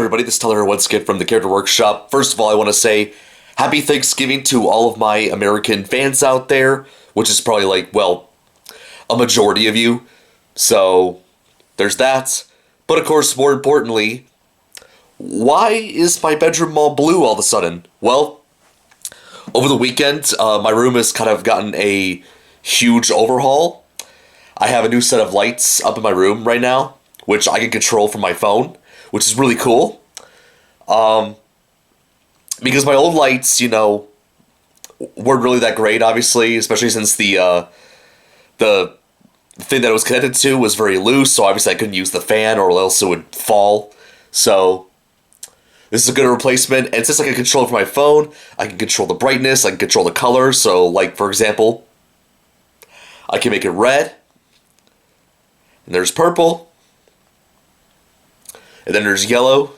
everybody, this is Tyler once again from the Character Workshop. First of all, I want to say Happy Thanksgiving to all of my American fans out there, which is probably like, well, a majority of you. So, there's that. But of course, more importantly, why is my bedroom all blue all of a sudden? Well, over the weekend, my room has kind of gotten a huge overhaul. I have a new set of lights up in my room right now, which I can control from my phone, which is really cool. Because my old lights, weren't really that great, obviously, especially since the thing that it was connected to was very loose, so obviously I couldn't use the fan or else it would fall. So, this is a good replacement, and since I can control it from my phone, I can control the brightness, I can control the color, so, like, for example, I can make it red, and there's purple, and then there's yellow,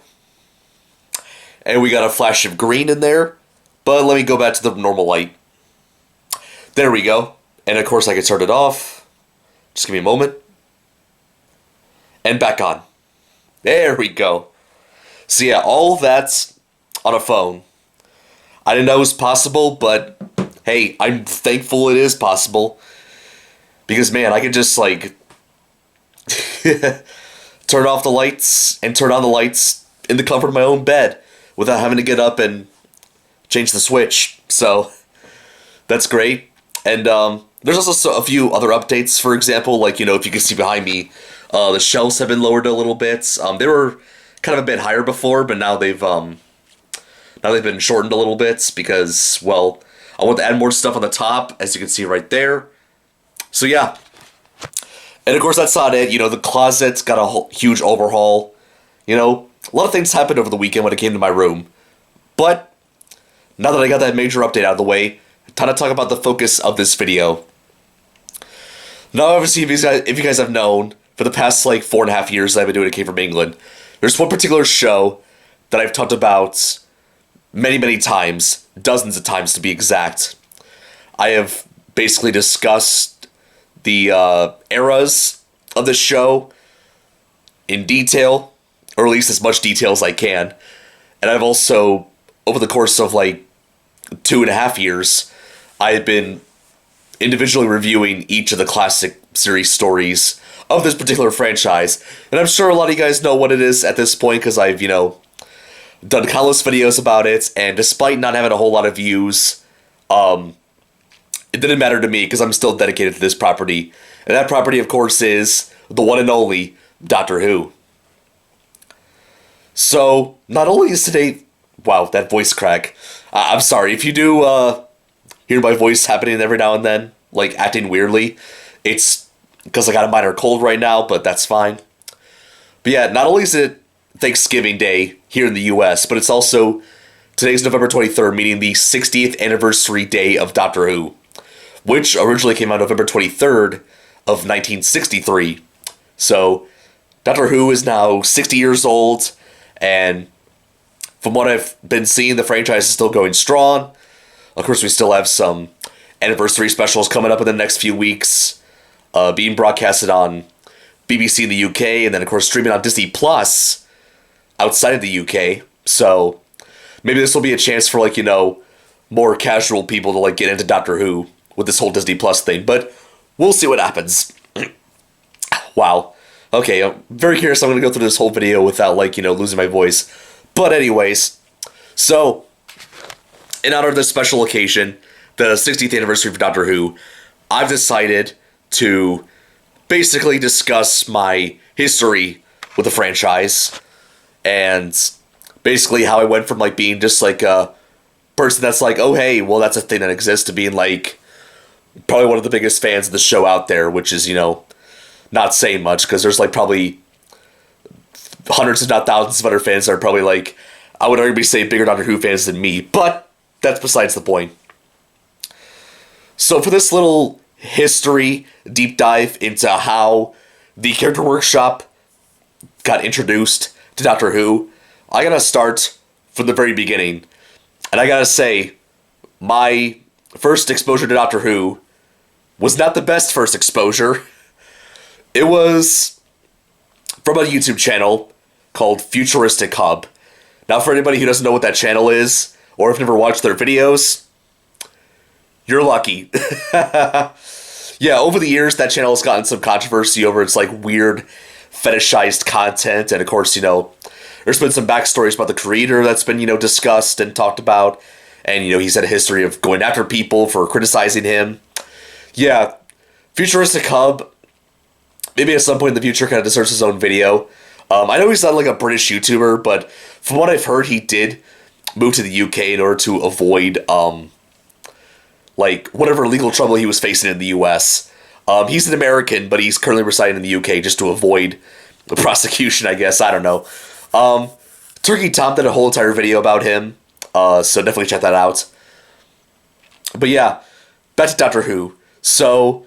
and we got a flash of green in there, but let me go back to the normal light. There we go, and of course I can turn it off. Just give me a moment. And back on. There we go. So yeah, all of that's on a phone. I didn't know it was possible, but hey, I'm thankful it is possible. Because man, I could just like turn off the lights and turn on the lights in the comfort of my own bed without having to get up and change the switch. So that's great. And there's also a few other updates. For example, like, if you can see behind me, the shelves have been lowered a little bit. They were kind of a bit higher before, but now they've been shortened a little bit because, well, I want to add more stuff on the top, as you can see right there. So yeah. And of course, that's not it. The closet's got a huge overhaul. A lot of things happened over the weekend when it came to my room. But now that I got that major update out of the way, time to talk about the focus of this video. Now, obviously, if you guys have known, for the past, 4.5 years that I've been doing It Came From England, there's one particular show that I've talked about many, many times, dozens of times to be exact. I have basically discussed the eras of the show in detail, or at least as much detail as I can. And I've also, over the course of, 2.5 years, I have been individually reviewing each of the classic series stories of this particular franchise. And I'm sure a lot of you guys know what it is at this point because I've, done countless videos about it. And despite not having a whole lot of views, it didn't matter to me because I'm still dedicated to this property. And that property, of course, is the one and only Doctor Who. So, not only is today... Wow, that voice crack. I'm sorry, if you do hear my voice happening every now and then, acting weirdly, it's because I got a minor cold right now, but that's fine. But yeah, not only is it Thanksgiving Day here in the US, but it's also today's November 23rd, meaning the 60th anniversary day of Doctor Who, which originally came out November 23rd of 1963. So, Doctor Who is now 60 years old, and from what I've been seeing, the franchise is still going strong. Of course, we still have some anniversary specials coming up in the next few weeks, being broadcasted on BBC in the UK, and then, of course, streaming on Disney Plus outside of the UK. So, maybe this will be a chance for, more casual people to, get into Doctor Who with this whole Disney Plus thing. But we'll see what happens. Wow. Okay, I'm very curious. I'm going to go through this whole video without, losing my voice. But anyways, so, in honor of this special occasion, the 60th anniversary of Doctor Who, I've decided to basically discuss my history with the franchise, and basically how I went from, being just, a person that's oh, hey, well, that's a thing that exists, to being, probably one of the biggest fans of the show out there, which is, not saying much, because there's, probably hundreds if not thousands of other fans that are probably I would arguably say bigger Doctor Who fans than me, but that's besides the point. So for this little history deep dive into how the Character Workshop got introduced to Doctor Who, I gotta start from the very beginning. And I gotta say, my first exposure to Doctor Who was not the best first exposure. It was from a YouTube channel called Futuristic Hub. Now, for anybody who doesn't know what that channel is, or have never watched their videos, you're lucky. Yeah, over the years, that channel has gotten some controversy over its, like, weird fetishized content, and of course, there's been some backstories about the creator that's been, discussed and talked about, and, he's had a history of going after people for criticizing him. Yeah, Futuristic Hub, maybe at some point in the future, kind of deserves his own video. I know he's not, like, a British YouTuber, but from what I've heard, he did move to the UK in order to avoid, like, whatever legal trouble he was facing in the US. He's an American, but he's currently residing in the UK just to avoid the prosecution, I guess. I don't know. Turkey Tom did a whole entire video about him, so definitely check that out. But yeah, back to Doctor Who. So,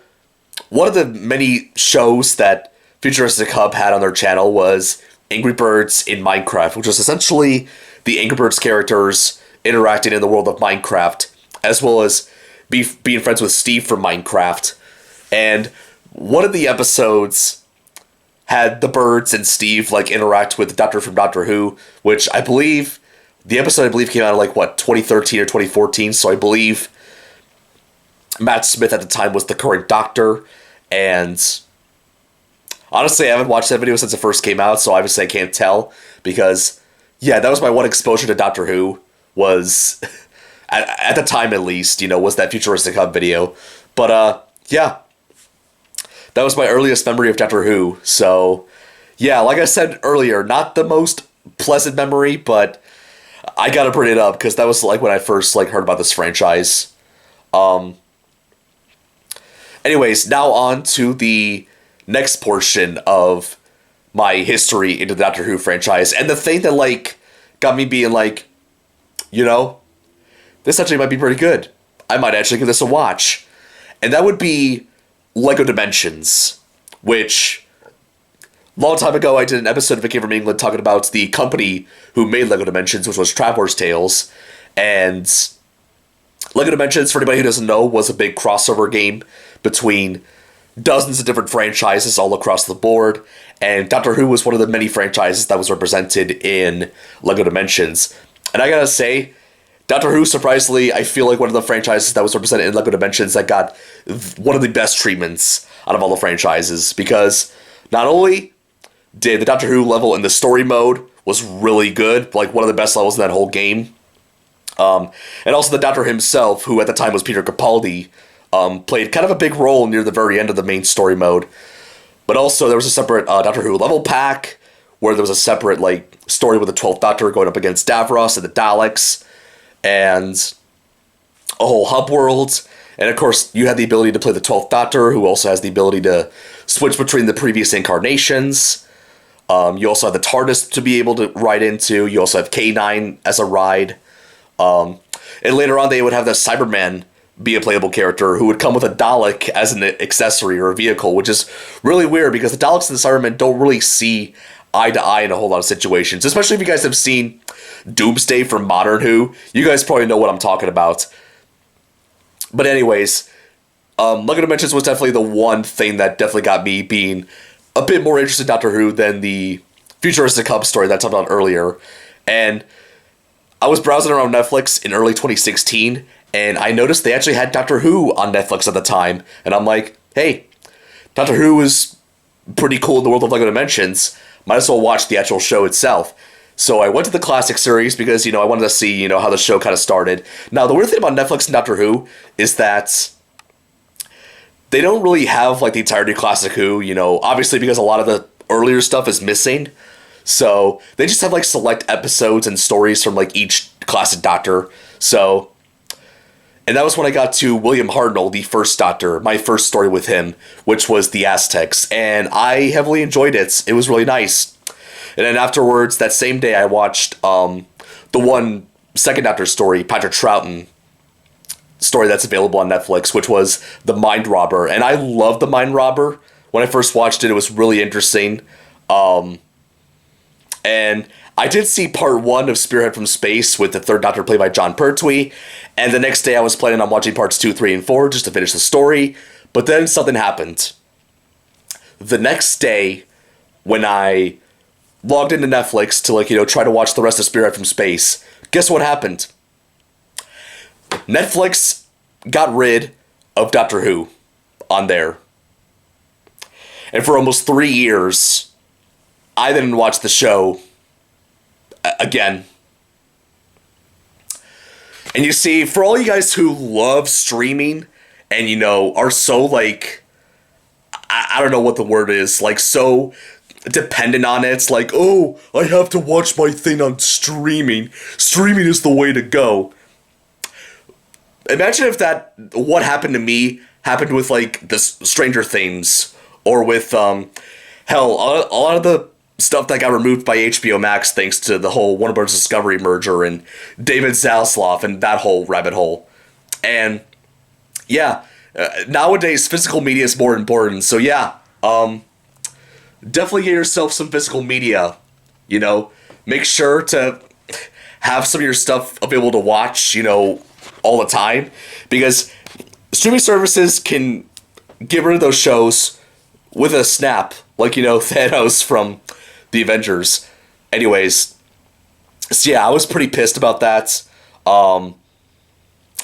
one of the many shows that Futuristic Hub had on their channel was Angry Birds in Minecraft, which was essentially the Angry Birds characters interacting in the world of Minecraft, as well as being friends with Steve from Minecraft. And one of the episodes had the birds and Steve, like, interact with the Doctor from Doctor Who, which I believe, the episode came out in, like, 2013 or 2014, so I believe Matt Smith at the time was the current Doctor, and honestly, I haven't watched that video since it first came out, so obviously I can't tell, because, yeah, that was my one exposure to Doctor Who, was... At the time, at least, was that Futuristic Hub video. But, yeah. That was my earliest memory of Doctor Who. So, yeah, like I said earlier, not the most pleasant memory, but I gotta bring it up, because that was, like, when I first, like, heard about this franchise. Anyways, now on to the next portion of my history into the Doctor Who franchise. And the thing that, like, got me being like, this actually might be pretty good. I might actually give this a watch. And that would be LEGO Dimensions, which, long time ago, I did an episode of It Came From England talking about the company who made LEGO Dimensions, which was Traveller's Tales. And LEGO Dimensions, for anybody who doesn't know, was a big crossover game between dozens of different franchises all across the board. And Doctor Who was one of the many franchises that was represented in LEGO Dimensions. And I gotta say, Doctor Who, surprisingly, I feel like one of the franchises that was represented in LEGO Dimensions that got one of the best treatments out of all the franchises, because not only did the Doctor Who level in the story mode was really good, like one of the best levels in that whole game, and also the Doctor himself, who at the time was Peter Capaldi, played kind of a big role near the very end of the main story mode. But also there was a separate Doctor Who level pack, where there was a separate, like, story with the 12th Doctor going up against Davros and the Daleks, and a whole hub world. And of course, you had the ability to play the 12th Doctor, who also has the ability to switch between the previous incarnations. You also have the TARDIS to be able to ride into. You also have K9 as a ride. And later on, they would have the Cyberman be a playable character who would come with a Dalek as an accessory or a vehicle, which is really weird because the Daleks and the Cybermen don't really see eye to eye in a whole lot of situations, especially if you guys have seen Doomsday from Modern Who. You guys probably know what I'm talking about. But anyways, LEGO Dimensions was definitely the one thing that definitely got me being a bit more interested in Doctor Who than the Futuristic Hub story that I talked about earlier. And I was browsing around Netflix in early 2016, and I noticed they actually had Doctor Who on Netflix at the time. And I'm like, hey, Doctor Who is pretty cool in the world of LEGO Dimensions. Might as well watch the actual show itself. So I went to the classic series because, I wanted to see, how the show kind of started. Now, the weird thing about Netflix and Doctor Who is that they don't really have, like, the entirety of Classic Who, obviously because a lot of the earlier stuff is missing. So they just have, like, select episodes and stories from, like, each classic Doctor. So, and that was when I got to William Hartnell, the first Doctor, my first story with him, which was The Aztecs. And I heavily enjoyed it. It was really nice. And then afterwards, that same day, I watched the one second Doctor story, Patrick Troughton story that's available on Netflix, which was The Mind Robber. And I loved The Mind Robber. When I first watched it, it was really interesting. And I did see part 1 of Spearhead from Space with the third Doctor played by John Pertwee. And the next day, I was planning on watching parts 2, 3, and 4 just to finish the story. But then something happened. The next day, when I logged into Netflix to, like, try to watch the rest of Spirit from Space. Guess what happened? Netflix got rid of Doctor Who on there. And for almost 3 years, I didn't watch the show again. And you see, for all you guys who love streaming and, are so, like, I don't know what the word is, like, so dependent on it. It's like, oh, I have to watch my thing on streaming. Streaming is the way to go. Imagine if what happened to me happened with, like, this Stranger Things, or with, hell, a lot of the stuff that got removed by HBO Max thanks to the whole Warner Bros. Discovery merger and David Zaslav and that whole rabbit hole. And, yeah, nowadays physical media is more important, so yeah, definitely get yourself some physical media, make sure to have some of your stuff available to watch, all the time, because streaming services can get rid of those shows with a snap, like, Thanos from the Avengers. Anyways, so yeah, I was pretty pissed about that.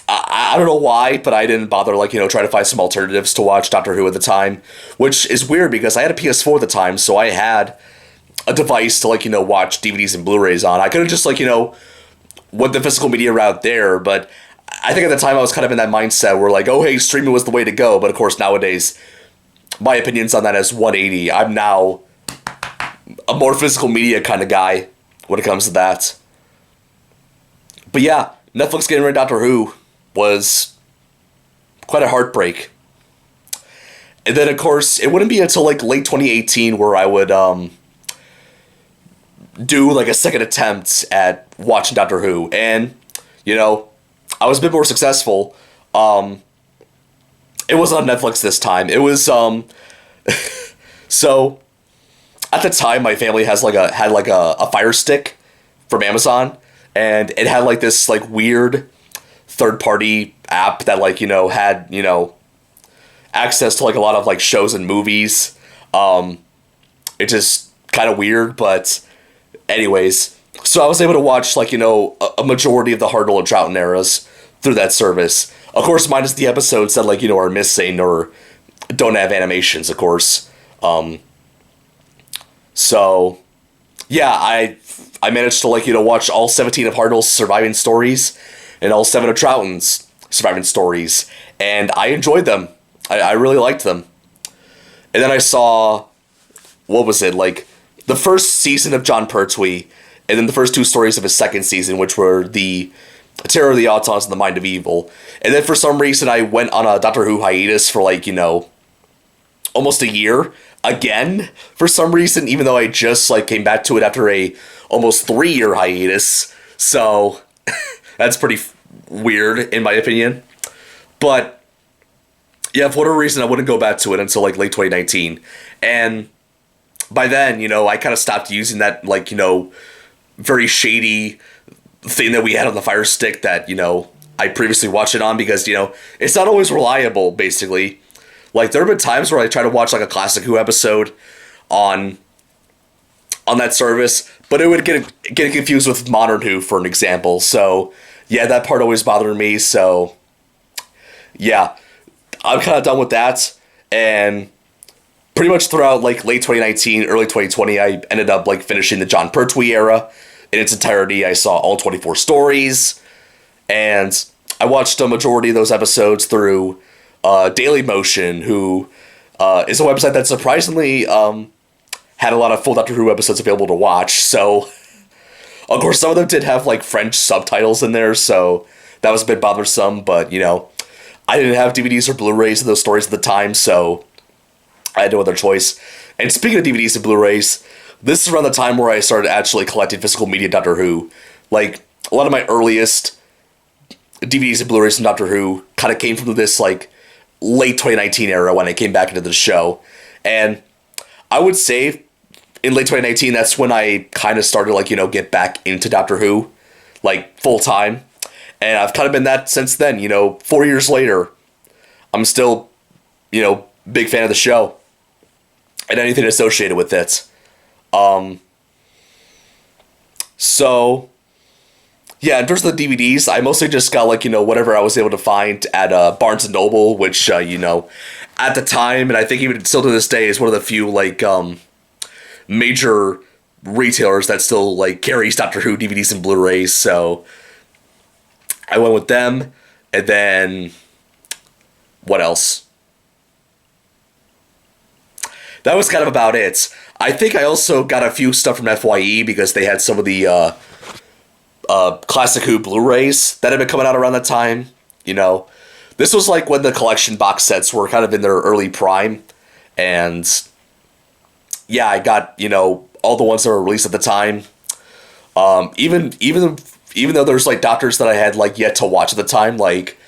I don't know why, but I didn't bother, like, try to find some alternatives to watch Doctor Who at the time, which is weird because I had a PS4 at the time, so I had a device to, like, watch DVDs and Blu-rays on. I could have just, like, went the physical media route there, but I think at the time I was kind of in that mindset where, like, oh, hey, streaming was the way to go, but of course nowadays, my opinions on that is 180. I'm now a more physical media kind of guy when it comes to that. But yeah, Netflix getting rid of Doctor Who was quite a heartbreak. And then, of course, it wouldn't be until, like, late 2018 where I would do, like, a second attempt at watching Doctor Who. And, I was a bit more successful. It wasn't on Netflix this time. It was, so, at the time, my family had a Fire Stick from Amazon, and it had, like, this, like, weird third-party app that, like, had, access to, like, a lot of, like, shows and movies. It's just kind of weird, but anyways, so I was able to watch, like, a majority of the Hartnell and Troughton eras through that service. Of course, minus the episodes that, like, are missing or don't have animations, of course. So, yeah, I managed to, like, watch all 17 of Hartnell's surviving stories and all 7 of Troughton's surviving stories, and I enjoyed them. I really liked them. And then I saw, what was it, like, the first season of Jon Pertwee, and then the first 2 stories of his second season, which were the Terror of the Autons and the Mind of Evil. And then for some reason I went on a Doctor Who hiatus for, like, almost a year again for some reason, even though I just, like, came back to it after a almost 3-year hiatus. So that's pretty weird in my opinion. But yeah, for whatever reason I wouldn't go back to it until, like, late 2019. And by then, I kind of stopped using that, like, very shady thing that we had on the Fire Stick that, I previously watched it on, because, it's not always reliable, basically. Like, there have been times where I try to watch, like, a Classic Who episode on that service, but it would get confused with Modern Who, for an example. So, yeah, that part always bothered me. So, yeah, I'm kind of done with that. And pretty much throughout, like, late 2019, early 2020, I ended up, like, finishing the Jon Pertwee era in its entirety. I saw all 24 stories, and I watched a majority of those episodes through Daily Motion, who is a website that surprisingly had a lot of full Doctor Who episodes available to watch. So, of course, some of them did have, like, French subtitles in there, so that was a bit bothersome, but, I didn't have DVDs or Blu-rays of those stories at the time, so I had no other choice. And speaking of DVDs and Blu-rays, this is around the time where I started actually collecting physical media Doctor Who. Like, a lot of my earliest DVDs and Blu-rays from Doctor Who kind of came from this, like, late 2019 era when I came back into the show. And I would say in late 2019, that's when I kind of started, like, get back into Doctor Who, like, full time. And I've kind of been that since then, 4 years later. I'm still, big fan of the show and anything associated with it. So, yeah, in terms of the DVDs, I mostly just got, like, whatever I was able to find at Barnes and Noble, which, at the time, and I think even still to this day, is one of the few, like, major retailers that still, like, carries Doctor Who DVDs and Blu-rays. So, I went with them, and then, what else? That was kind of about it. I think I also got a few stuff from FYE because they had some of the Classic Who Blu-rays that had been coming out around that time. This was like when the collection box sets were kind of in their early prime, and yeah, I got all the ones that were released at the time. Even though there's like doctors that I had like yet to watch at the time, like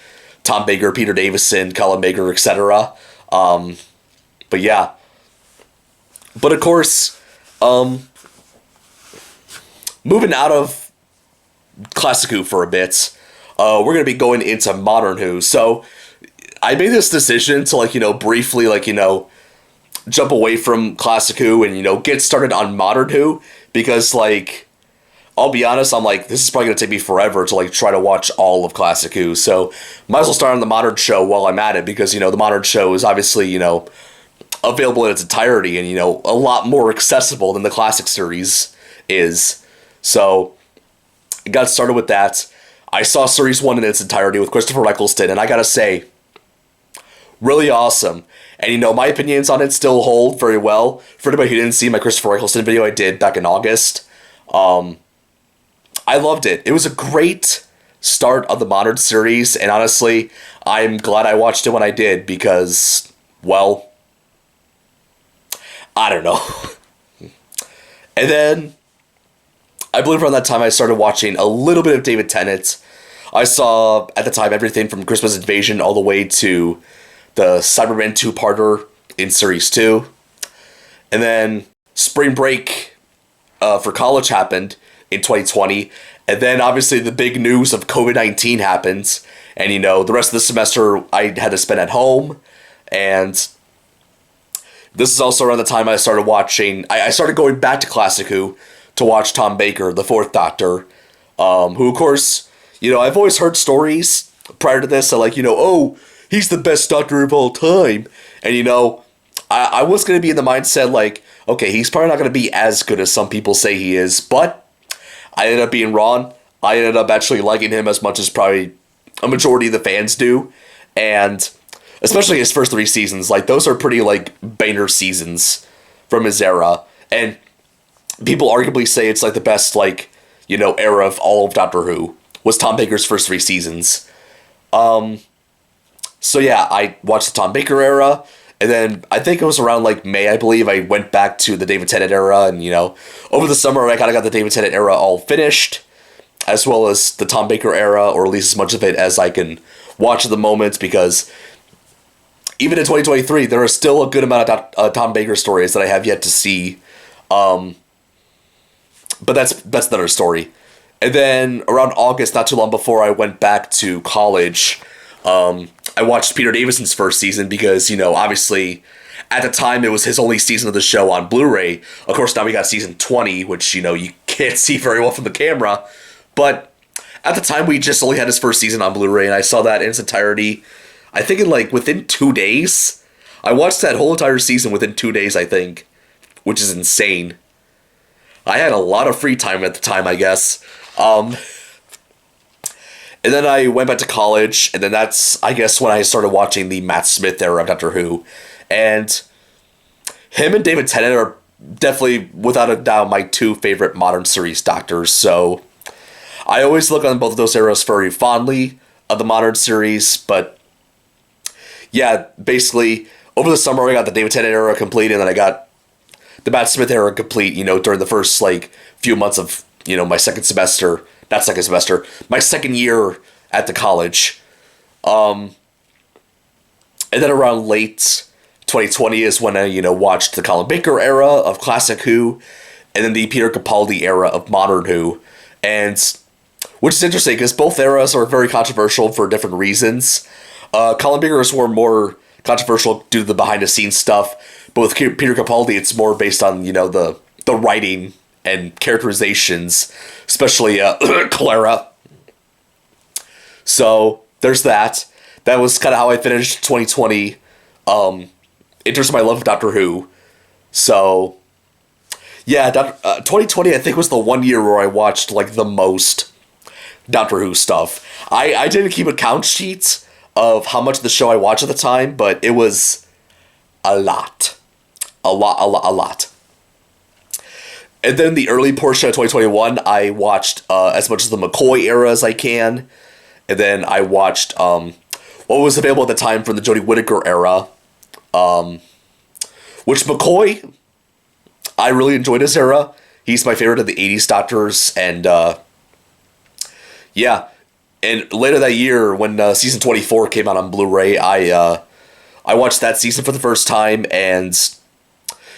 Tom Baker, Peter Davison, Colin Baker, etc. But yeah. But of course, moving out of Classic Who for a bit, we're going to be going into Modern Who. So I made this decision to, like, briefly, like, jump away from Classic Who and, get started on Modern Who. Because, like, I'll be honest, I'm like, this is probably going to take me forever to, like, try to watch all of Classic Who. So might as well start on the Modern show while I'm at it. Because, the Modern show is obviously, available in its entirety and, a lot more accessible than the Classic series is. So I got started with that. I saw Series 1 in its entirety with Christopher Eccleston, and I gotta say, really awesome. And, my opinions on it still hold very well. For anybody who didn't see my Christopher Eccleston video I did back in August, I loved it. It was a great start of the Modern series, and honestly, I'm glad I watched it when I did because, well, I don't know. And then, I believe around that time I started watching a little bit of David Tennant. I saw, at the time, everything from Christmas Invasion all the way to the Cyberman 2-parter in Series 2. And then spring break for college happened in 2020. And then, obviously, the big news of COVID-19 happens. And, the rest of the semester I had to spend at home. And this is also around the time I started watching... I started going back to Classic Who to watch Tom Baker, the Fourth Doctor, who, of course, I've always heard stories prior to this, like, oh, he's the best Doctor of all time, and, I was going to be in the mindset, like, okay, he's probably not going to be as good as some people say he is, but I ended up being wrong. I ended up actually liking him as much as probably a majority of the fans do, and especially his first 3 seasons, like, those are pretty, like, banger seasons from his era, and people arguably say it's, like, the best, like, era of all of Doctor Who was Tom Baker's first 3 seasons. So yeah, I watched the Tom Baker era, and then I think it was around, like, May, I believe, I went back to the David Tennant era, and, over the summer I kind of got the David Tennant era all finished, as well as the Tom Baker era, or at least as much of it as I can watch at the moment, because even in 2023, there are still a good amount of Tom Baker stories that I have yet to see. But that's another story. And then around August, not too long before I went back to college, I watched Peter Davison's first season because, obviously, at the time it was his only season of the show on Blu-ray. Of course, now we got season 20, which, you can't see very well from the camera. But at the time, we just only had his first season on Blu-ray, and I saw that in its entirety, I think within 2 days. I watched that whole entire season within 2 days, I think, which is insane. I had a lot of free time at the time, I guess. And then I went back to college, and then that's, I guess, when I started watching the Matt Smith era of Doctor Who. And him and David Tennant are definitely, without a doubt, my 2 favorite modern series doctors. So I always look on both of those eras very fondly of the modern series. But yeah, basically, over the summer I got the David Tennant era complete, and then I got the Matt Smith era complete, during the first, like, few months of, my my second year at the college. And then around late 2020 is when I, watched the Colin Baker era of Classic Who, and then the Peter Capaldi era of Modern Who. And, which is interesting, because both eras are very controversial for different reasons. Colin Baker's were more controversial due to the behind-the-scenes stuff, but with Peter Capaldi, it's more based on, the writing and characterizations, especially Clara. So there's that. That was kind of how I finished 2020 in terms of my love of Doctor Who. So yeah, 2020 I think was the one year where I watched like the most Doctor Who stuff. I didn't keep account sheets of how much of the show I watched at the time, but it was a lot. A lot. And then the early portion of 2021, I watched as much of the McCoy era as I can. And then I watched what was available at the time from the Jodie Whittaker era. Which McCoy, I really enjoyed his era. He's my favorite of the 80s Doctors. And yeah. And later that year, when season 24 came out on Blu-ray, I watched that season for the first time. And,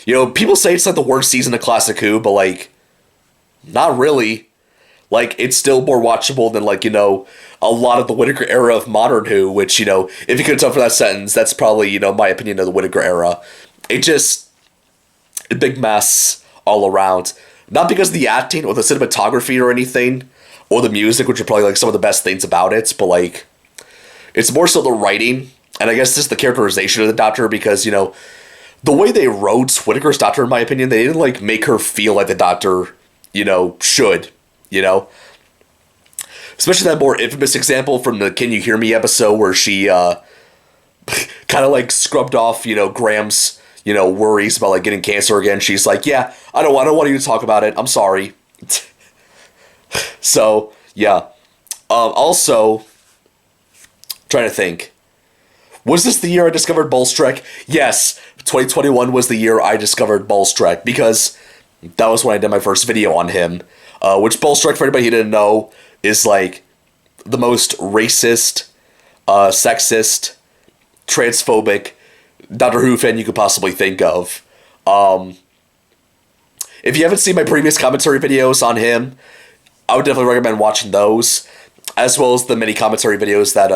you know, people say it's like the worst season of Classic Who, but, like, not really. Like, it's still more watchable than, like, you know, a lot of the Whittaker era of modern Who, which, you know, if you could tell for that sentence, that's probably, you know, my opinion of the Whittaker era. It just, a big mess all around. Not because of the acting or the cinematography or anything, or the music, which are probably, like, some of the best things about it, but, like, it's more so the writing, and I guess just the characterization of the Doctor, because, you know, the way they wrote Whittaker's Doctor, in my opinion, they didn't, like, make her feel like the Doctor, you know, should, you know? Especially that more infamous example from the Can You Hear Me episode, where she, kind of, like, scrubbed off, you know, Graham's, you know, worries about, like, getting cancer again. She's like, yeah, I don't want you to talk about it, I'm sorry. So, yeah. Also, trying to think. Was this the year I discovered Bowlestrek? Yes, 2021 was the year I discovered Bowlestrek, because that was when I did my first video on him. Which Bowlestrek, for anybody who didn't know, is, like, the most racist, sexist, transphobic Doctor Who fan you could possibly think of. If you haven't seen my previous commentary videos on him, I would definitely recommend watching those, as well as the many commentary videos that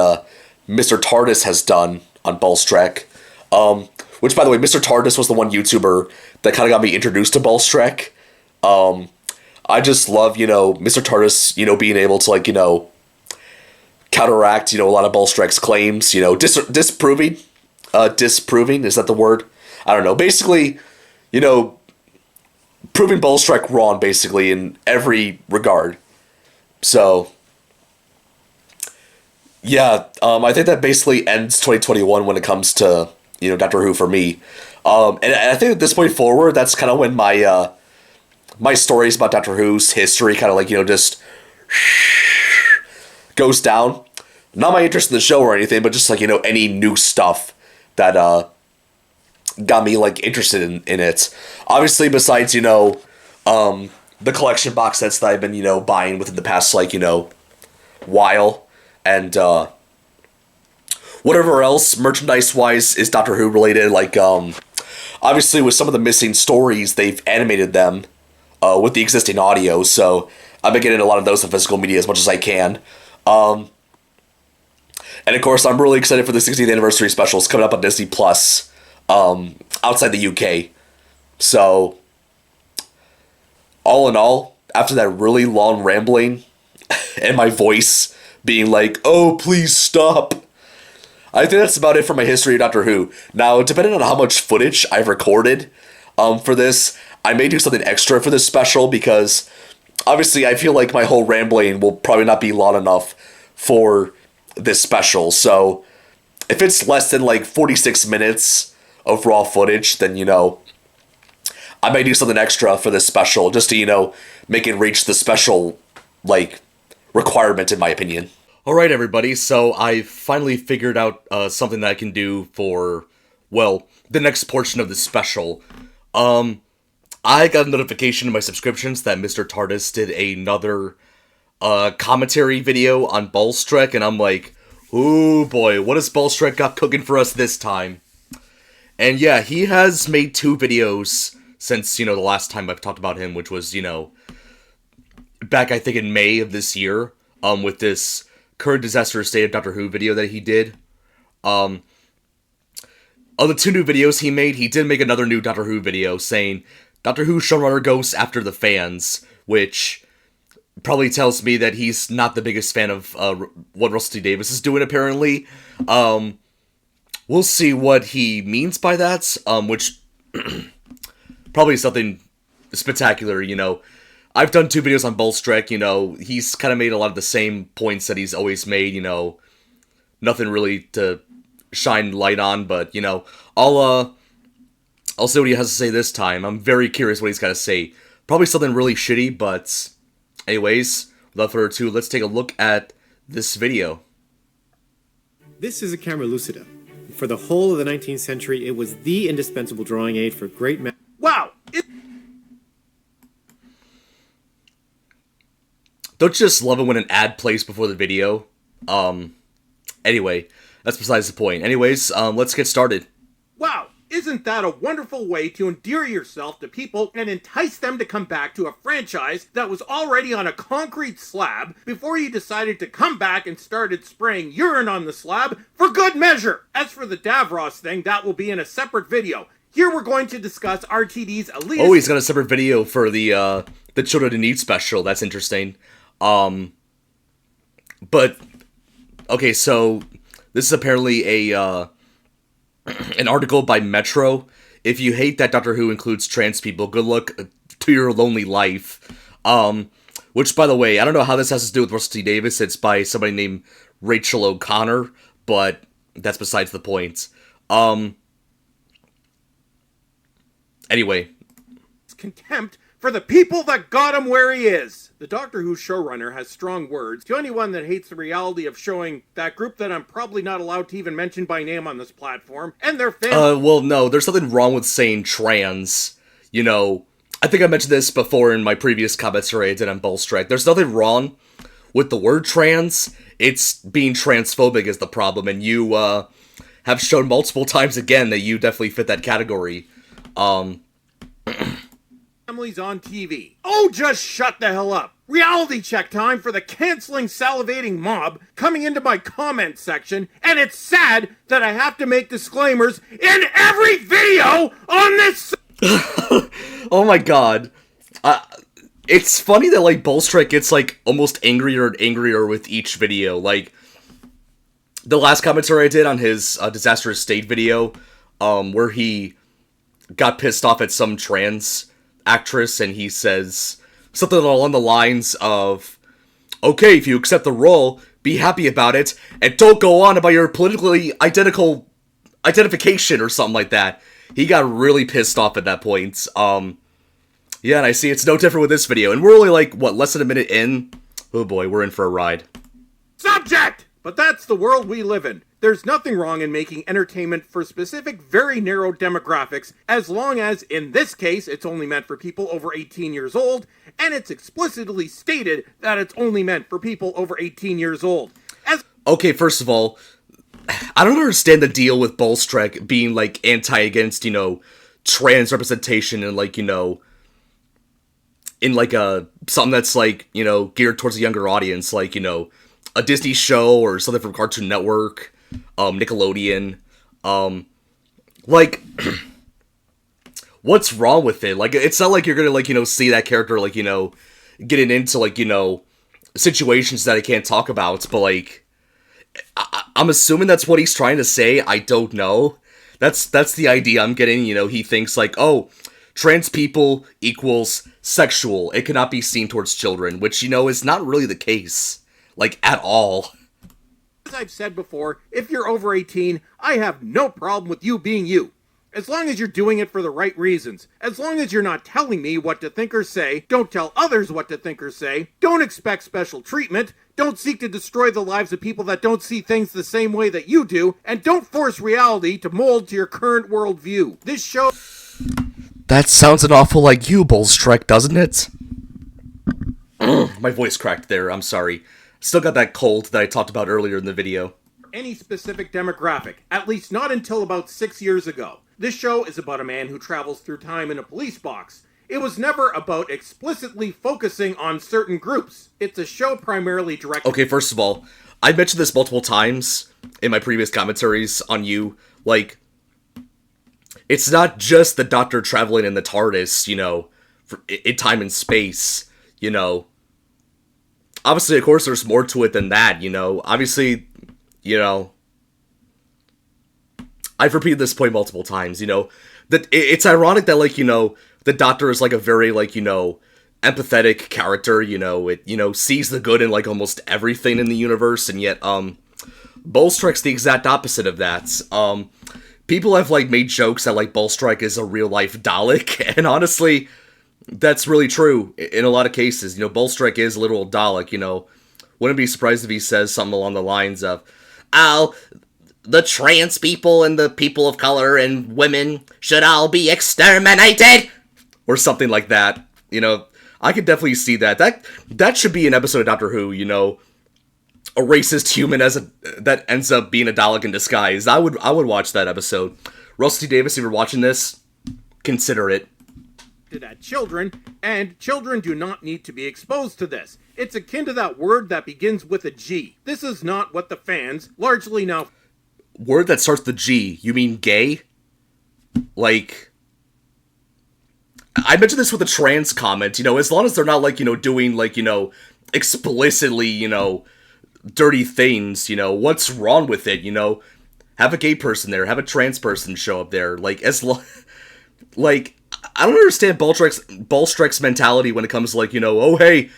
Mr. TARDIS has done on Bowlestrek. Which, by the way, Mr. TARDIS was the one YouTuber that kind of got me introduced to Bowlestrek. I just love, you know, Mr. TARDIS, you know, being able to, like, you know, counteract, you know, a lot of Bowlestrek's claims, you know, disproving, is that the word? I don't know. Basically, you know, proving Bowlestrek wrong, basically, in every regard. So, yeah, I think that basically ends 2021 when it comes to, you know, Doctor Who for me. And I think at this point forward, that's kind of when my my stories about Doctor Who's history kind of, like, you know, just goes down. Not my interest in the show or anything, but just, like, you know, any new stuff that got me, like, interested in it. Obviously, besides, you know, the collection box sets that I've been, you know, buying within the past, like, you know, while, and whatever else merchandise-wise is Doctor Who related, like, obviously with some of the missing stories, they've animated them with the existing audio, so I've been getting a lot of those in physical media as much as I can. And of course, I'm really excited for the 60th anniversary specials coming up on Disney Plus outside the UK. So, all in all, after that really long rambling and my voice being like, oh, please stop, I think that's about it for my history of Doctor Who. Now, depending on how much footage I've recorded for this, I may do something extra for this special, because obviously I feel like my whole rambling will probably not be long enough for this special. So, if it's less than, like, 46 minutes of raw footage, then, you know, I may do something extra for this special, just to, you know, make it reach the special, like, requirement, in my opinion. Alright, everybody, so I finally figured out something that I can do for, well, the next portion of this special. I got a notification in my subscriptions that Mr. TARDIS did another commentary video on Bowlestrek, and I'm like, ooh boy, what has Bowlestrek got cooking for us this time? And yeah, he has made 2 videos since, you know, the last time I've talked about him, which was, you know, back, I think, in May of this year, with this current disaster state of Doctor Who video that he did. Of the 2 new videos he made, he did make another new Doctor Who video saying, Doctor Who showrunner goes after the fans, which probably tells me that he's not the biggest fan of what Russell T Davies is doing, apparently. We'll see what he means by that, which probably something spectacular, you know. I've done 2 videos on Bowlestrek, you know, he's kind of made a lot of the same points that he's always made, you know, nothing really to shine light on, but, you know, I'll see what he has to say this time. I'm very curious what he's got to say. Probably something really shitty, but anyways, without further ado, let's take a look at this video. This is a camera lucida. For the whole of the 19th century, it was the indispensable drawing aid for great men. Wow! Don't you just love it when an ad plays before the video? Anyway, that's besides the point. Anyways, let's get started. Wow, isn't that a wonderful way to endear yourself to people and entice them to come back to a franchise that was already on a concrete slab before you decided to come back and started spraying urine on the slab for good measure? As for the Davros thing, that will be in a separate video. Here we're going to discuss RTD's elitist... Oh, he's got a separate video for the Children in Need special. That's interesting. But, okay, so this is apparently a, an article by Metro. If you hate that Doctor Who includes trans people, good luck to your lonely life. Which, by the way, I don't know how this has to do with Russell T Davies. It's by somebody named Rachel O'Connor, but that's besides the point. Anyway. Contempt for the people that got him where he is. The Doctor Who showrunner has strong words to anyone that hates the reality of showing that group that I'm probably not allowed to even mention by name on this platform, and their family. Well, no, there's something wrong with saying trans. You know, I think I mentioned this before in my previous commentary I did on Bowlestrek. There's nothing wrong with the word trans. It's being transphobic is the problem, and you, have shown multiple times again that you definitely fit that category. Families on TV. Oh, just shut the hell up. Reality check time for the canceling salivating mob coming into my comment section, and it's sad that I have to make disclaimers in every video on this. Oh my god. It's funny that, like, Bowlestrek gets, like, almost angrier and angrier with each video. Like, the last commentary I did on his Disastrous State video, where he got pissed off at some trans actress, and he says something along the lines of, okay, if you accept the role, be happy about it, and don't go on about your politically identical identification or something like that. He got really pissed off at that point. Yeah, and I see it's no different with this video, and we're only like, what, less than a minute in? Oh boy, we're in for a ride. Subject! But that's the world we live in. There's nothing wrong in making entertainment for specific, very narrow demographics, as long as, in this case, it's only meant for people over 18 years old, and it's explicitly stated that it's only meant for people over 18 years old. Okay, first of all, I don't understand the deal with Bowlestrek being, like, against, you know, trans representation and, like, you know, in, like, something that's, like, you know, geared towards a younger audience, like, you know, a Disney show or something from Cartoon Network, Nickelodeon, like, what's wrong with it? Like, it's not like you're gonna, like, you know, see that character, like, you know, getting into, like, you know, situations that I can't talk about, but, like, I'm assuming that's what he's trying to say. I don't know. That's the idea I'm getting. You know, he thinks, like, oh, trans people equals sexual. It cannot be seen towards children, which, you know, is not really the case. Like, at all. As I've said before, if you're over 18, I have no problem with you being you. As long as you're doing it for the right reasons. As long as you're not telling me what to think or say, don't tell others what to think or say, don't expect special treatment, don't seek to destroy the lives of people that don't see things the same way that you do, and don't force reality to mold to your current worldview. This show... That sounds an awful like you, Bowlestrek, doesn't it? My voice cracked there, I'm sorry. Still got that cold that I talked about earlier in the video. Any specific demographic, at least not until about 6 years ago. This show is about a man who travels through time in a police box. It was never about explicitly focusing on certain groups. It's a show primarily directed... Okay, first of all, I mentioned this multiple times in my previous commentaries on you. Like, it's not just the Doctor traveling in the TARDIS, in time and space, Obviously, of course, there's more to it than that, Obviously, I've repeated this point multiple times, that it's ironic that, the Doctor is, a very, empathetic character, it, sees the good in, almost everything in the universe, and yet, Bowlestrek's the exact opposite of that. People have, made jokes that, Bowlestrek is a real-life Dalek, and honestly, that's really true in a lot of cases. Bowlestrek is a literal Dalek, Wouldn't be surprised if he says something along the lines of, "Oh, the trans people and the people of color and women should all be exterminated!" Or something like that. I could definitely see that. That should be an episode of Doctor Who, a racist human that ends up being a Dalek in disguise. I would watch that episode. Russell T. Davis, if you're watching this, consider it. At children, and children do not need to be exposed to this. It's akin to that word that begins with a G. This is not what the fans largely now... Word that starts with G, you mean gay? I mentioned this with a trans comment, as long as they're not, doing, explicitly, dirty things, what's wrong with it, Have a gay person there, have a trans person show up there, I don't understand Bowlestrek's mentality when it comes to, oh, hey,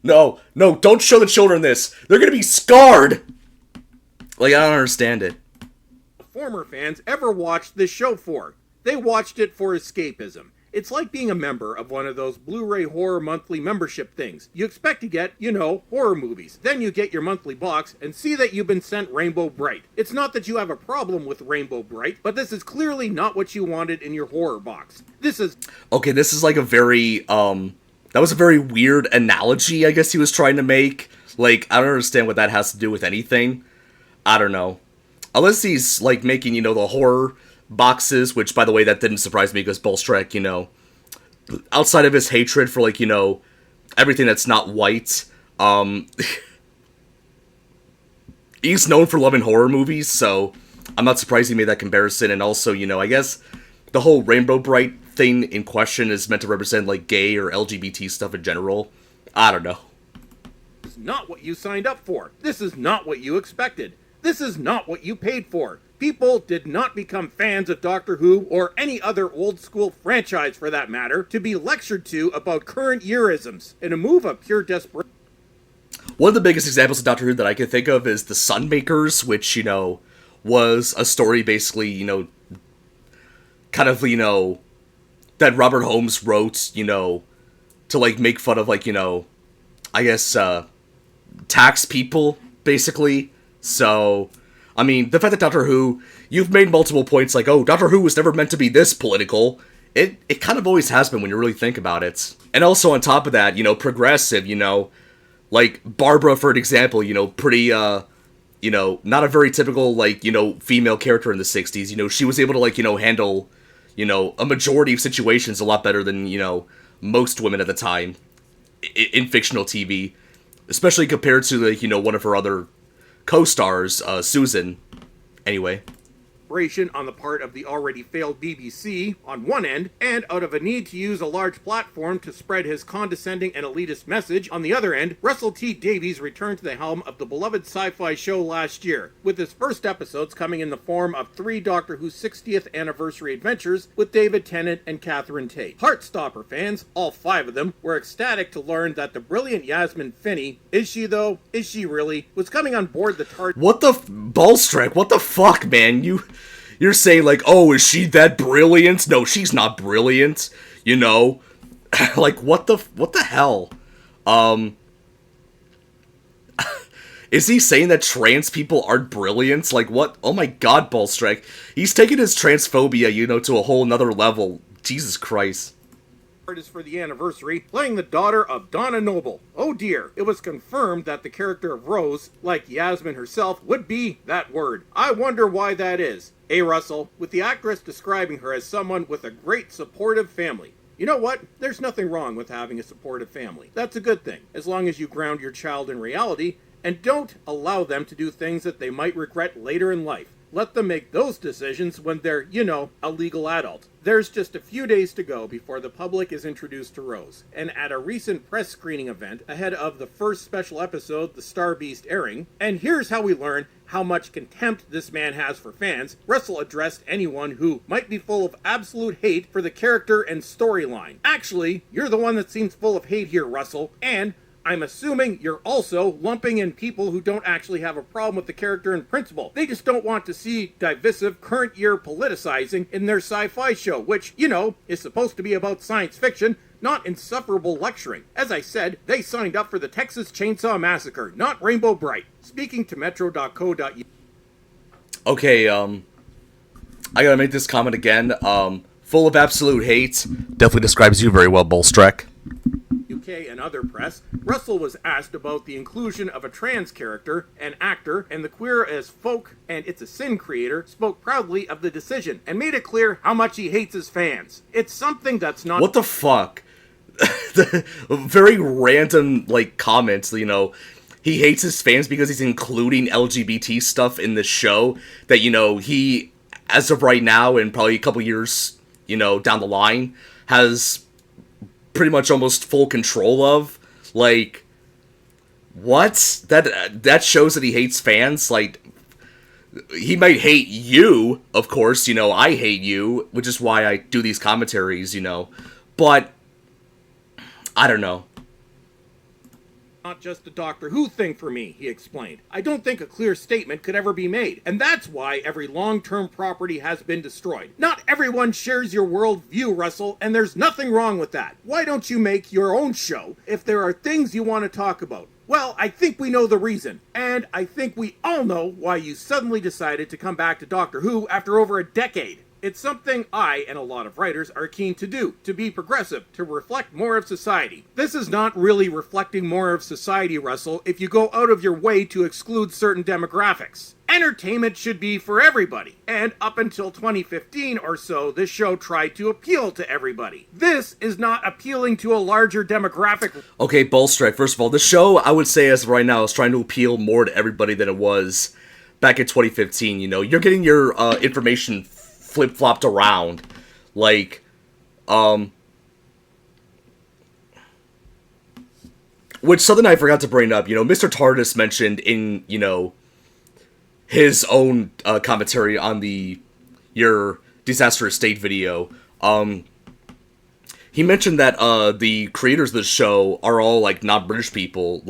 no, don't show the children this. They're gonna be scarred. I don't understand it. Former fans ever watched this show for. They watched it for escapism. It's like being a member of one of those Blu-ray horror monthly membership things. You expect to get, horror movies. Then you get your monthly box and see that you've been sent Rainbow Bright. It's not that you have a problem with Rainbow Bright, but this is clearly not what you wanted in your horror box. Okay, this is a very, that was a very weird analogy, I guess he was trying to make. I don't understand what that has to do with anything. I don't know. Unless he's, making, the horror boxes, which, by the way, that didn't surprise me, because Bowlestrek, outside of his hatred for, everything that's not white, he's known for loving horror movies, so I'm not surprised he made that comparison, and also, I guess the whole Rainbow Bright thing in question is meant to represent, gay or LGBT stuff in general. I don't know. This is not what you signed up for. This is not what you expected. This is not what you paid for. People did not become fans of Doctor Who, or any other old-school franchise for that matter, to be lectured to about current yearisms, in a move of pure desperation. One of the biggest examples of Doctor Who that I can think of is The Sunmakers, which, was a story basically, kind of, that Robert Holmes wrote, to, make fun of, I guess, tax people, basically. So, I mean, the fact that Doctor Who, you've made multiple points oh, Doctor Who was never meant to be this political. It kind of always has been when you really think about it. And also on top of that, progressive, Barbara, for an example, pretty, not a very typical, female character in the 60s. She was able to, handle, a majority of situations a lot better than, most women at the time in fictional TV. Especially compared to, one of her other co-stars, Susan. Anyway. On the part of the already failed BBC on one end, and out of a need to use a large platform to spread his condescending and elitist message on the other end, Russell T. Davies returned to the helm of the beloved sci-fi show last year, with his first episodes coming in the form of 3 Doctor Who 60th anniversary adventures with David Tennant and Catherine Tate. Heartstopper fans, all 5 of them, were ecstatic to learn that the brilliant Yasmin Finney, is she though? Is she really? Was coming on board the TARDIS. What the Bowlestrek? What the fuck, man? You're saying oh, is she that brilliant? No, she's not brilliant. What the hell? Is he saying that trans people aren't brilliant? What? Oh my god, Bowlestrek. He's taking his transphobia, to a whole nother level. Jesus Christ. For the anniversary, playing the daughter of Donna Noble. Oh dear, it was confirmed that the character of Rose, like Yasmin herself, would be that word. I wonder why that is. Hey Russell, with the actress describing her as someone with a great supportive family. You know what? There's nothing wrong with having a supportive family. That's a good thing, as long as you ground your child in reality and don't allow them to do things that they might regret later in life. let them make those decisions when they're, a legal adult. There's just a few days to go before the public is introduced to Rose, and at a recent press screening event ahead of the first special episode, The Star Beast, airing, and here's how we learn how much contempt this man has for fans, Russell addressed anyone who might be full of absolute hate for the character and storyline. Actually, you're the one that seems full of hate here, Russell, and I'm assuming you're also lumping in people who don't actually have a problem with the character in principle. They just don't want to see divisive, current-year politicizing in their sci-fi show, which, is supposed to be about science fiction, not insufferable lecturing. As I said, they signed up for the Texas Chainsaw Massacre, not Rainbow Bright. Speaking to Metro.co.uk. Okay, I gotta make this comment again. Full of absolute hate. Definitely describes you very well, Bowlestrek. And other press, Russell was asked about the inclusion of a trans character, an actor, and the Queer as Folk and It's a Sin creator spoke proudly of the decision and made it clear how much he hates his fans. It's something that's not... What the fuck? Very random, comments, he hates his fans because he's including LGBT stuff in the show that, he, as of right now and probably a couple years, down the line, has pretty much almost full control of. What? That shows that he hates fans. He might hate you, of course, I hate you, which is why I do these commentaries, but I don't know. Not just a Doctor Who thing for me, he explained. I don't think a clear statement could ever be made, and that's why every long-term property has been destroyed. Not everyone shares your worldview, Russell, and there's nothing wrong with that. Why don't you make your own show if there are things you want to talk about? Well, I think we know the reason, and I think we all know why you suddenly decided to come back to Doctor Who after over a decade. It's something I and a lot of writers are keen to do, to be progressive, to reflect more of society. This is not really reflecting more of society, Russell, if you go out of your way to exclude certain demographics. Entertainment should be for everybody, and up until 2015 or so, this show tried to appeal to everybody. This is not appealing to a larger demographic. Okay, Bowlestrek, first of all, the show, I would say as of right now, is trying to appeal more to everybody than it was back in 2015, You're getting your information flip-flopped around, which something I forgot to bring up, Mr. TARDIS mentioned in, his own commentary on your Disaster Estate video, he mentioned that the creators of the show are all, not British people,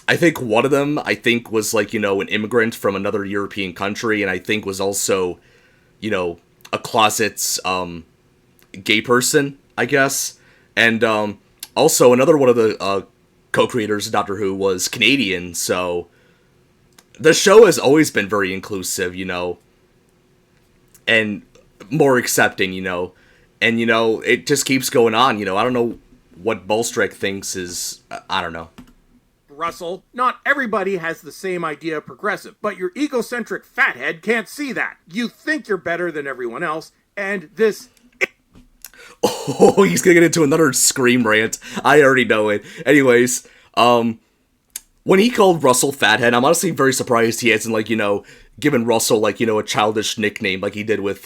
I think one of them, was, an immigrant from another European country, and I think was also, a closet, gay person, I guess. And, also, another one of the, co-creators of Doctor Who was Canadian, so the show has always been very inclusive, and more accepting, and, it just keeps going on, I don't know what Bowlestrek thinks is, I don't know. Russell, not everybody has the same idea of progressive, but your egocentric fathead can't see that. You think you're better than everyone else, and this... Oh, he's gonna get into another scream rant. I already know it. Anyways, when he called Russell fathead, I'm honestly very surprised he hasn't, given Russell, a childish nickname like he did with,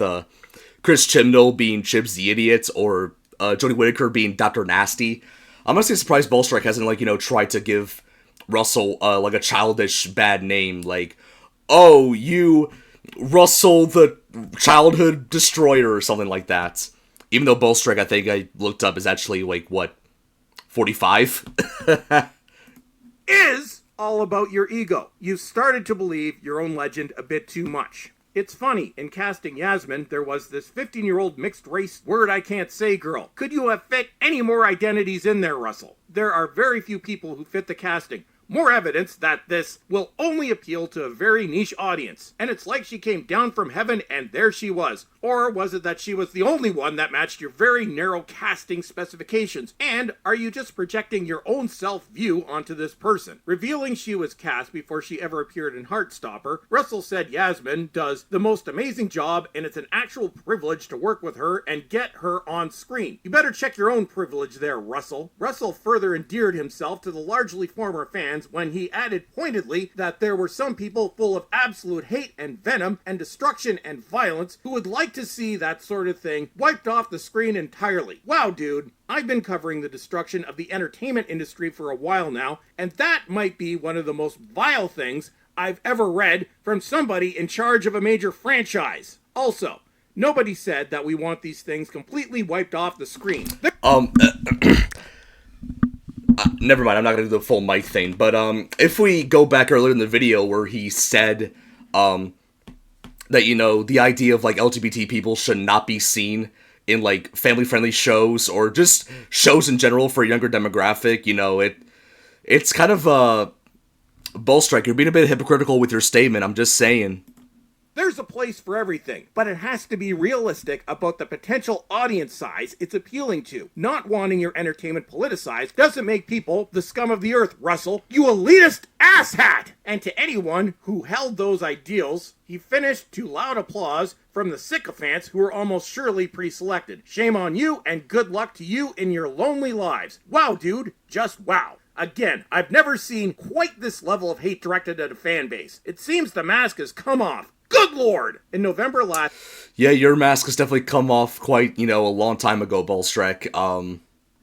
Chris Chibnall being Chibs the Idiot, or, Jodie Whittaker being Dr. Nasty. I'm honestly surprised Bowlestrek hasn't, tried to give Russell, a childish bad name, oh, you, Russell the Childhood Destroyer, or something like that. Even though Bowlestrek, I think I looked up, is actually, 45? Is all about your ego. You've started to believe your own legend a bit too much. It's funny, in casting Yasmin, there was this 15-year-old mixed-race word I can't say girl. Could you have fit any more identities in there, Russell? There are very few people who fit the casting. More evidence that this will only appeal to a very niche audience. And it's like she came down from heaven and there she was. Or was it that she was the only one that matched your very narrow casting specifications? And are you just projecting your own self-view onto this person? Revealing she was cast before she ever appeared in Heartstopper, Russell said Yasmin does the most amazing job and it's an actual privilege to work with her and get her on screen. You better check your own privilege there, Russell. Russell further endeared himself to the largely former fans fans when he added pointedly that there were some people full of absolute hate and venom and destruction and violence who would like to see that sort of thing wiped off the screen entirely. Wow, dude. I've been covering the destruction of the entertainment industry for a while now, and that might be one of the most vile things I've ever read from somebody in charge of a major franchise. Also, nobody said that we want these things completely wiped off the screen. Never mind, I'm not gonna do the full mic thing, but if we go back earlier in the video where he said that, you know, the idea of like LGBT people should not be seen in like family-friendly shows or just shows in general for a younger demographic, you know, it's kind of Bowlestrek, you're being a bit hypocritical with your statement, I'm just saying. There's a place for everything, but it has to be realistic about the potential audience size it's appealing to. Not wanting your entertainment politicized doesn't make people the scum of the earth, Russell. You elitist asshat! And to anyone who held those ideals, he finished to loud applause from the sycophants who were almost surely pre-selected. Shame on you, and good luck to you in your lonely lives. Wow, dude, just wow. Again, I've never seen quite this level of hate directed at a fan base. It seems the mask has come off. Good lord! In November last... Yeah, your mask has definitely come off quite, you know, a long time ago, Bowlestrek.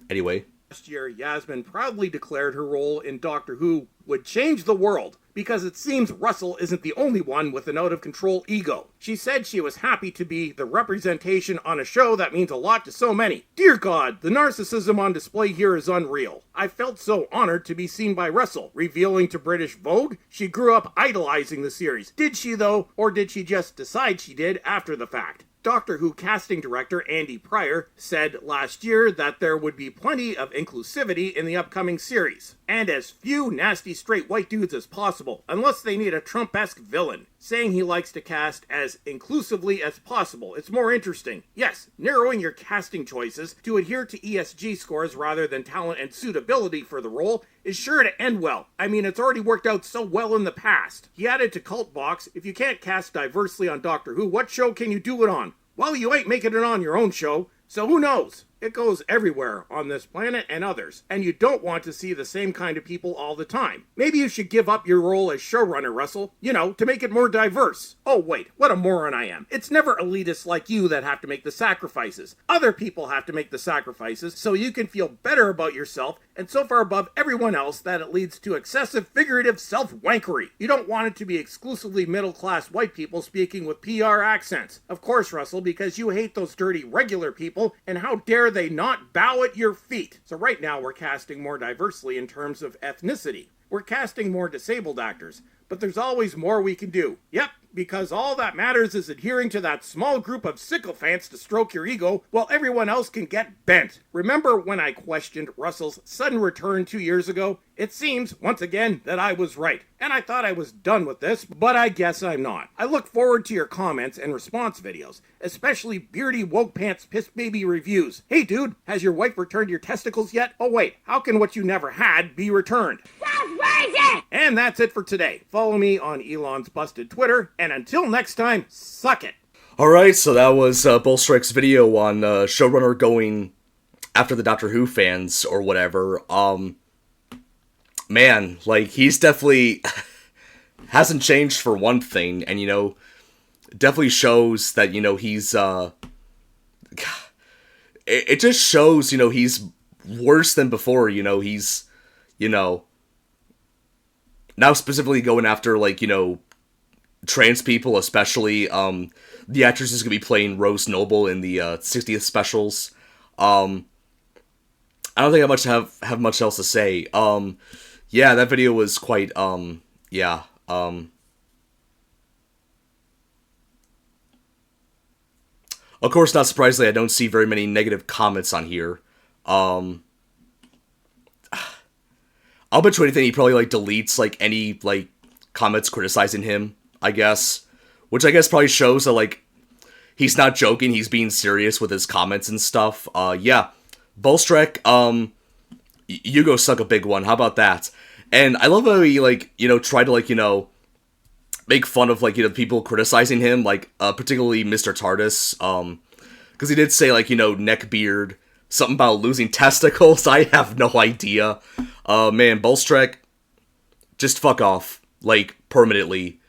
Anyway. Last year, Yasmin proudly declared her role in Doctor Who would change the world, because it seems Russell isn't the only one with an out-of-control ego. She said she was happy to be the representation on a show that means a lot to so many. Dear God, the narcissism on display here is unreal. I felt so honored to be seen by Russell, revealing to British Vogue she grew up idolizing the series. Did she though, or did she just decide she did after the fact? Doctor Who casting director Andy Pryor said last year that there would be plenty of inclusivity in the upcoming series, and as few nasty straight white dudes as possible, unless they need a Trump-esque villain, saying he likes to cast as inclusively as possible. It's more interesting. Yes, narrowing your casting choices to adhere to ESG scores rather than talent and suitability for the role is sure to end well. I mean, it's already worked out so well in the past. He added to Cult Box, if you can't cast diversely on Doctor Who, what show can you do it on? Well, you ain't making it on your own show, so who knows? It goes everywhere on this planet and others, and you don't want to see the same kind of people all the time. Maybe you should give up your role as showrunner, Russell, you know, to make it more diverse. Oh wait, what a moron I am. It's never elitists like you that have to make the sacrifices. Other people have to make the sacrifices so you can feel better about yourself and so far above everyone else that it leads to excessive figurative self-wankery. You don't want it to be exclusively middle-class white people speaking with PR accents. Of course, Russell, because you hate those dirty regular people, and how dare they not bow at your feet? So right now we're casting more diversely in terms of ethnicity. We're casting more disabled actors, but there's always more we can do. Yep, because all that matters is adhering to that small group of sycophants to stroke your ego while everyone else can get bent. Remember when I questioned Russell's sudden return 2 years ago? It seems, once again, that I was right, and I thought I was done with this, but I guess I'm not. I look forward to your comments and response videos, especially beardy woke pants piss baby reviews. Hey dude, has your wife returned your testicles yet? Oh wait, how can what you never had be returned? That's crazy! And that's it for today. Follow me on Elon's busted Twitter, and until next time, suck it! Alright, so that was Bowlestrek's video on showrunner going after the Doctor Who fans or whatever. Man, like, he's definitely hasn't changed for one thing, and, you know, definitely shows that, you know, he's, it just shows, you know, he's worse than before, you know, he's, you know, now specifically going after, like, you know, trans people, especially, the actress is gonna be playing Rose Noble in the, 60th specials. I don't think I have much else to say. Yeah, that video was quite, yeah, of course, not surprisingly, I don't see very many negative comments on here. I'll bet you anything he probably, like, deletes, like, any, like, comments criticizing him, I guess. Which I guess probably shows that, like, he's not joking, he's being serious with his comments and stuff. Yeah, Bowlestrek, you go suck a big one, how about that? And I love how he, like, you know, tried to, like, you know, make fun of, like, you know, people criticizing him, like, particularly Mr. TARDIS, because he did say, like, you know, neckbeard, something about losing testicles. I have no idea. Man, Bowlestrek, just fuck off, like, permanently.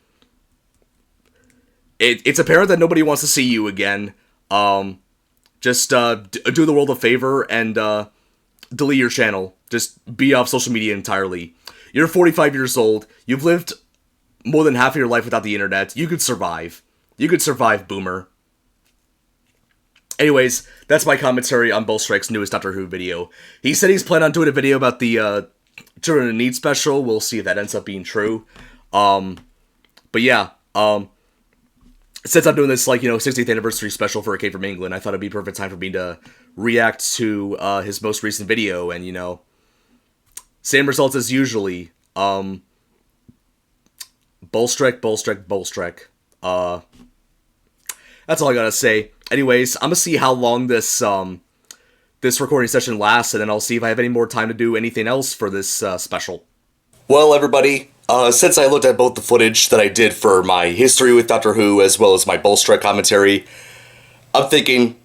It's apparent that nobody wants to see you again. Just do the world a favor and delete your channel. Just be off social media entirely. You're 45 years old. You've lived more than half of your life without the internet. You could survive. You could survive, boomer. Anyways, that's my commentary on Bowlestrek's newest Doctor Who video. He said he's planning on doing a video about the Children in Need special. We'll see if that ends up being true. But yeah, since I'm doing this, like, 60th anniversary special for A Came from England, I thought it'd be a perfect time for me to react to his most recent video, and, same results as usually. Bowlstrek. That's all I gotta say. Anyways, I'm gonna see how long this recording session lasts, and then I'll see if I have any more time to do anything else for this special. Well, everybody, since I looked at both the footage that I did for my history with Doctor Who as well as my Bowlstrek commentary, I'm thinking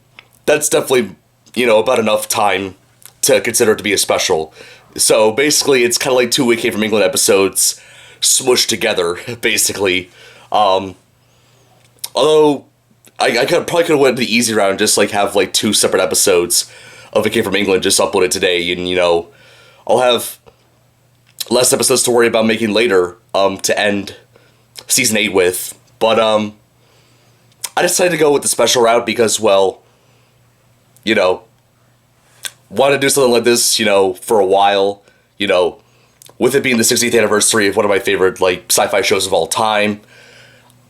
that's definitely, about enough time to consider it to be a special. So basically, it's kind of like 2 We Came from England episodes smushed together, basically. Although I probably could have went the easy route and just have 2 separate episodes of It Came from England just uploaded today, and I'll have less episodes to worry about making later to end season 8 with. But I decided to go with the special route because, well, wanted to do something like this, for a while, with it being the 60th anniversary of one of my favorite sci-fi shows of all time.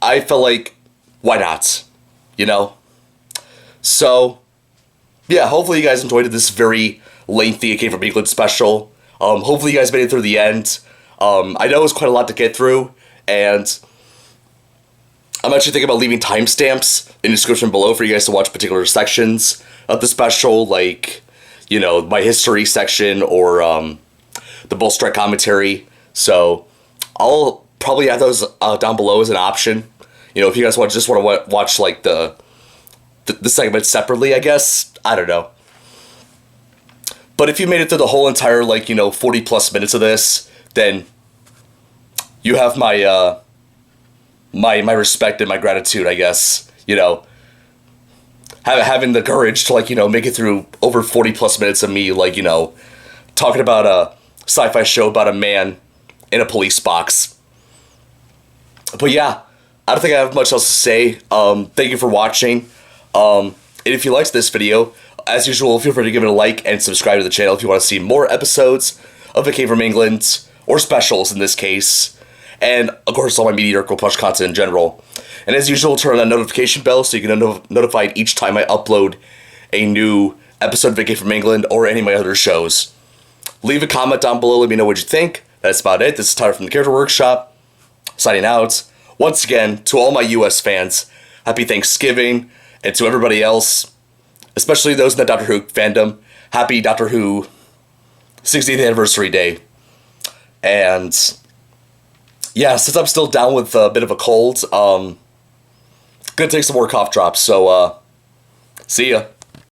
I felt like, why not? So, yeah, hopefully you guys enjoyed this very lengthy It Came from England special. Hopefully you guys made it through the end. I know it was quite a lot to get through, and I'm actually thinking about leaving timestamps in the description below for you guys to watch particular sections of the special, like, my history section or the Bowlstrek commentary. So I'll probably add those down below as an option. If you guys want to watch the segments separately, I guess. I don't know. But if you made it through the whole entire 40 plus minutes of this, then you have my my respect and my gratitude, I guess. Having the courage to make it through over 40 plus minutes of me talking about a sci-fi show about a man in a police box. But yeah, I don't think I have much else to say. Thank you for watching. And if you liked this video, as usual, feel free to give it a like and subscribe to the channel if you want to see more episodes of It Came from England, or specials in this case, and of course all my Mediocre Push content in general. And as usual, turn on that notification bell so you can get notified each time I upload a new episode of It Came from England or any of my other shows. Leave a comment down below, let me know what you think. That's about it. This is Tyler from the Character Workshop, signing out. Once again, to all my US fans, happy Thanksgiving, and to everybody else, especially those in the Doctor Who fandom, happy Doctor Who 60th Anniversary Day. And yeah, since I'm still down with a bit of a cold, gonna take some more cough drops, so see ya.